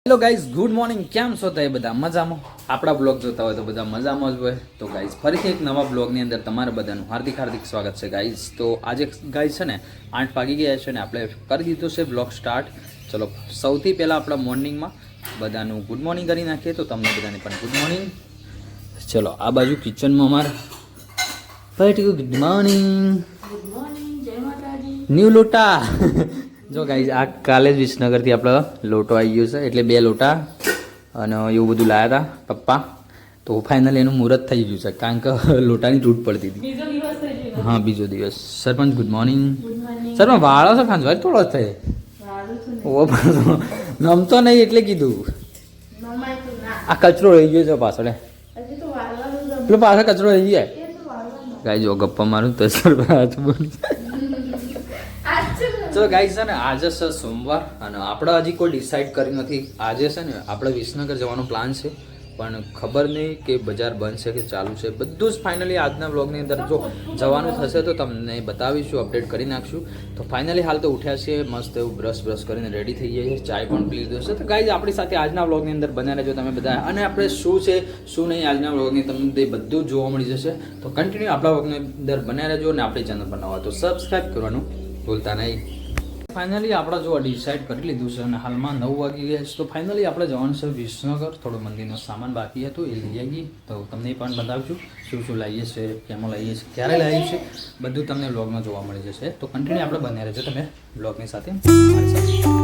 Hello guys, good morning. કેમ છો તમે બધા? મજામાં? આપણા બ્લોગ જોતા હોય તો બધા મજામાં જ હોય. તો ગાઈઝ ફરીથી એક નવા બ્લોગની અંદર તમારા બધાનું હાર્દિક સ્વાગત છે ગાઈઝ. તો આજે ગાઈઝ છે ને 8 વાગી ગયા છે ને આપણે કરી દીધું છે બ્લોગ સ્ટાર્ટ. ચલો સૌથી પહેલાં આપણા મોર્નિંગમાં બધાનું ગુડ મોર્નિંગ કરી નાખીએ. તો તમને બધાને પણ ગુડ મોર્નિંગ. ચલો આ બાજુ કિચનમાં અમારા ગુડ મોર્નિંગ, જય માતાજી. ન્યૂ લોટા. જો ગાઈઝ આ કાલે જ વિસનગરથી આપણે લોટો આવી ગયો છે, એટલે 2 લોટા અને એવું બધું લાવ્યા હતા પપ્પા. તો ફાઇનલી એનું મુહૂર્ત થઈ ગયું છે, કારણ કે લોટાની તૂટ પડતી હતી. બીજો દિવસ થઈ ગયો. હા, બીજો દિવસ. Sarpanch good morning. Good morning. Sarpanch વાળો છે ખાંજો થોડો જ થાય. વાળું છું ને. નમતો નહીં એટલે કીધું. નમાય તો ના. આ કચરો રહી ગયો છે પાછળ. હજી તો વાળવાનું જ. પેલો પાછળ કચરો રહી જાય. એ તો વાળવાનું. ગાઈ જો ગપ્પા મારું તો સરપંચ હાથ બોલી. આજ છે ને. તો ગાઈઝ છે ને આજે છે સોમવાર અને આપણે હજી કોઈ ડિસાઈડ કરી નથી. આજે છે ને આપણે વિસનગર જવાનો પ્લાન છે, પણ ખબર નહીં કે બજાર બંધ છે કે ચાલુ છે. બધું જ ફાઇનલી આજના બ્લોગની અંદર જો જવાનું થશે તો તમને બતાવીશું, અપડેટ કરી નાખશું. તો ફાઇનલી હાલ તો ઉઠ્યા છીએ, મસ્ત એવું બ્રશ કરીને રેડી થઈ જાય છે, ચાય પણ પી લીધો છે. તો ગાઈઝ આપણી સાથે આજના બ્લોગની અંદર બન્યા રહેજો તમે બધા, અને આપણે શું છે શું નહીં આજના બ્લોગની તમને તે બધું જ જોવા મળી જશે. તો કન્ટિન્યુ આપણા બ્લોગની અંદર બન્યા રહેજો, અને આપણી ચેનલ પર નવા તો સબસ્ક્રાઈબ કરવાનું ભૂલતા નહીં. ફાઇનલી આપણે જો ડિસાઇડ કરી લીધું છે અને હાલમાં 9 વાગી ગયા છે. તો ફાઇનલી આપણે જવાનું છે વિસનગર. થોડું મંદિરનો સામાન બાકી હતું એ લઈ આવીએ. તો તમને પણ બતાવશું શું લાવીએ છીએ, કેમાં લાવીએ છીએ, ક્યારે લાવીએ છીએ, બધું તમને બ્લોગમાં જોવા મળી જશે. તો કન્ટિન્યુ આપણે બન્યા રહેજો તમે બ્લોગની સાથે મારી સાથે.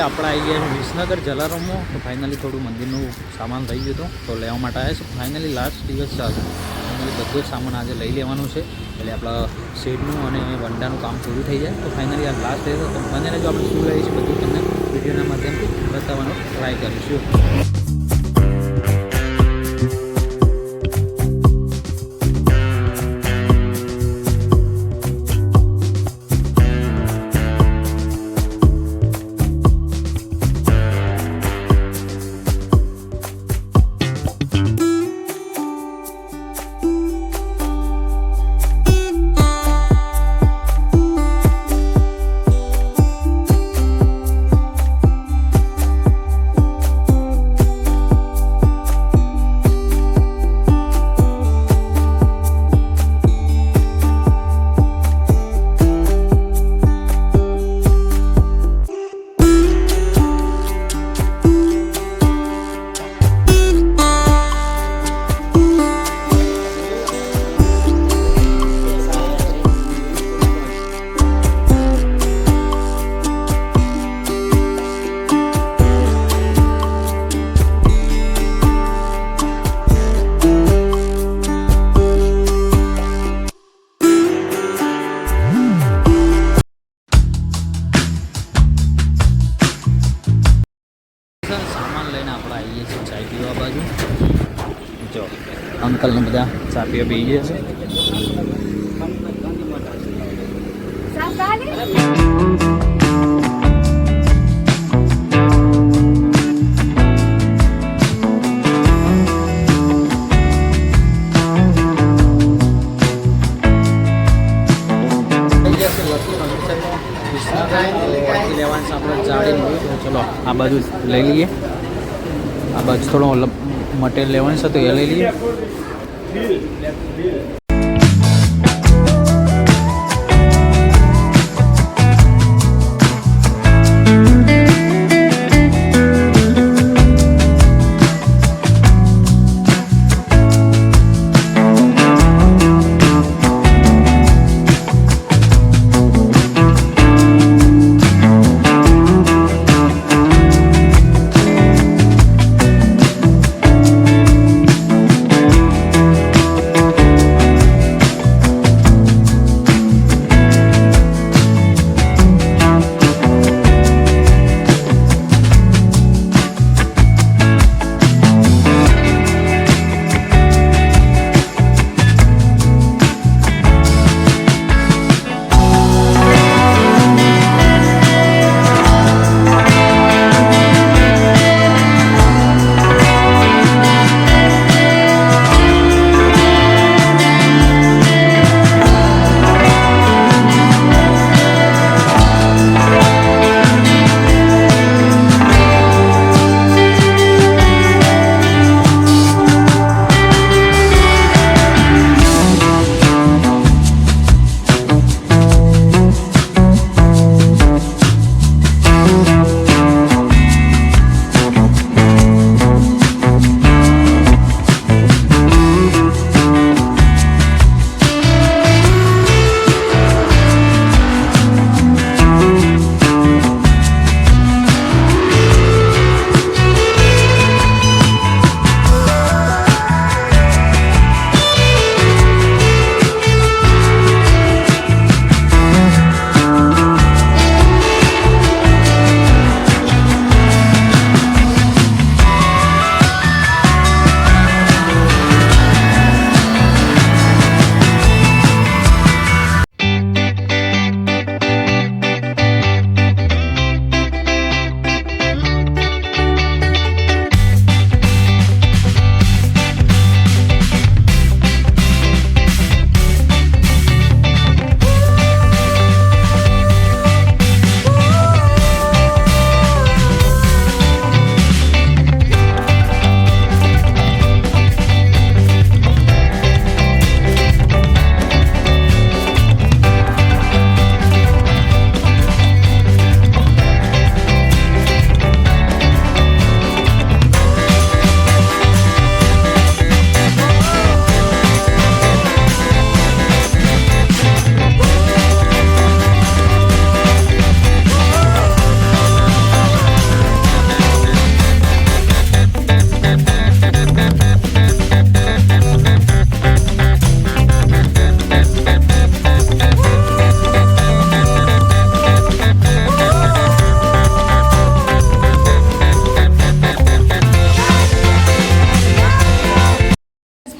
આપણે આવી ગયા વિસનગર જલારામમાં. તો ફાઇનલી થોડું મંદિરનું સામાન થઈ ગયું હતું, તો લેવા માટે આવ્યા છે. ફાઇનલી લાસ્ટ દિવસ છે આજે. ફાઇનલી બધું જ સામાન આજે લઈ લેવાનું છે, એટલે આપણા શેડનું અને વંડાનું કામ પૂરું થઈ જાય. તો ફાઇનલી આ લાસ્ટ ડે તો મને જો આપણે શું લઈએ છીએ બધું તમને વિડીયોના માધ્યમથી બતાવવાનો ટ્રાય કરીશું. અંકલ ને બધા ચા પીવા બેસી ગયા છે. લેવાનું છે આપણે જાડી. ચલો આ બાજુ લઈ લઈએ. આ બાજુ થોડો મટીરિયલ લેવાનું છે તો એ લઈ લઈએ.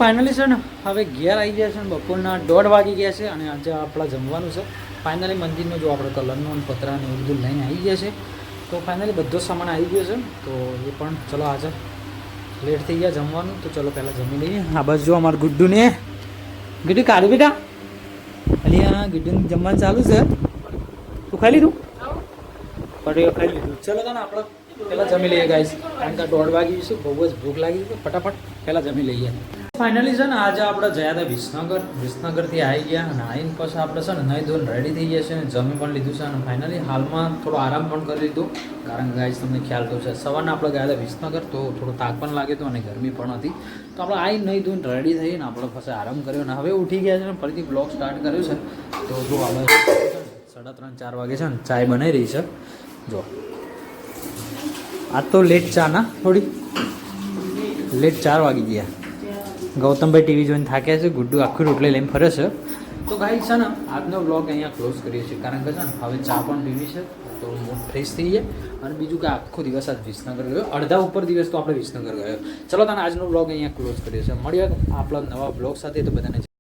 ફાઇનલી છે ને હવે ઘેર આવી ગયા છે ને બપોરના 1:30 વાગી ગયા છે અને આજે આપણા જમવાનું છે ફાઇનલી મંદિરનો જો આપણે કલરનો અને પતરાને એવું બધું લઈને આવી ગયા છે તો ફાઇનલી બધો સામાન આવી ગયો છે તો એ પણ ચલો આજે લેટ થઈ ગયા જમવાનું તો ચલો પહેલાં જમી લઈએ આ બસ જો અમારું ગુડ્ડુને ગુડ્ડુ કાઢું બેટા અહીંયા ગુડ્ડુનું જમવાનું ચાલુ છે તું ખાઈ લીધું પડીઓ ખાઈ લીધું ચલો તો ને આપણે પહેલાં જમી લઈએ ગાઈસ કારણ કે 1:30 વાગી છે બહુ જ ભૂખ લાગી છે ફટાફટ પહેલાં જમી લઈએ ફાઇનલી છે ને આજે આપણે ગયા હતા વિસનગરથી આવી ગયા અને આવીને પછી આપણે છે ને નહીં ધોઈને રેડી થઈ ગયા છે અને જમી પણ લીધું છે અને ફાઇનલી હાલમાં થોડો આરામ પણ કરી લીધો કારણ કે ગાઈસ તમને ખ્યાલ તો છે સવારના આપણે ગયા હતા વિસનગર તો થોડો તાક પણ લાગ્યો હતો અને ગરમી પણ હતી તો આપણે આવી નહીં ધોઈને રેડી થઈને આપણે પછી આરામ કર્યો અને હવે ઉઠી ગયા છે અને ફરીથી બ્લોગ સ્ટાર્ટ કર્યો છે તો જો આપણે 3:30-4 વાગે છે ને ચાય બનાવી રહી છે જો આજ તો લેટ ચા ના થોડી લેટ 4 વાગી ગયા ગૌતમભાઈ ટીવી જોઈને થાક્યા છે ગુડ્ડુ આખી રોટલી લઈને ફરે છે તો ગાઈસ છે ને આજનો બ્લોગ અહીંયા ક્લોઝ કરીએ છીએ કારણ કે છે ને હવે ચા પણ પીવી છે તો મૂડ ફ્રેશ થઈ જાય અને બીજું કે આખો દિવસ આજ વિસનગર ગયો અડધા ઉપર દિવસ તો આપણે વિસનગર ગયો ચલો તને આજનો બ્લોગ અહીંયા ક્લોઝ કરીએ છીએ મળીએ આપણા નવા બ્લોગ સાથે તો બધાને